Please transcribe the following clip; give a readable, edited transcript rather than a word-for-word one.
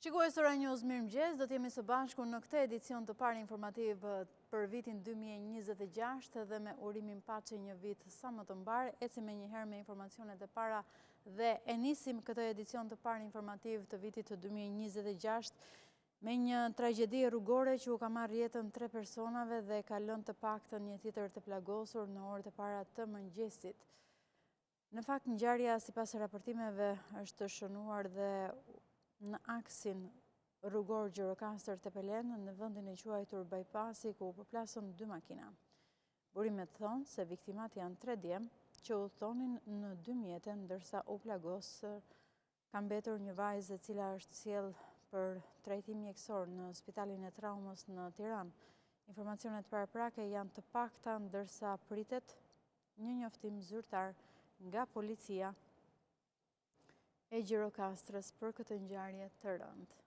Shikues Ora News, mirëmëngjes, do t'jemi së bashku në këtë edicion të parë informativ për vitin 2026 dhe me urimin paçi një vit sa më të mbar. Ecim me njëherë me informacionet e para dhe e nisim këtë edicion të parë informativ të vitit të 2026 me një tragjedi rrugore që u ka marrë jetën 3 personave dhe ka lënë të paktën një tjetër të plagosur në orët e para të mëngjesit. Në fakt, ngjarja sipas raportimeve është shënuar dhe në aksin rrugor Gjirokastër Tepelen në vendin e quajtur bypassi ku u përplasën 2 makina. Burimet thonë se viktimat janë 3 djem që udhëtonin në 2 mjete ndërsa u plagos ka mbetur një vajzë e cila është sjell për trajtim mjekësor në Spitalin e Traumës në Tiranë. Informacionet paraprake janë të pakta ndërsa pritet një njoftim zyrtar nga policia e Gjirokastrës për këtë ngjarje të rëndë.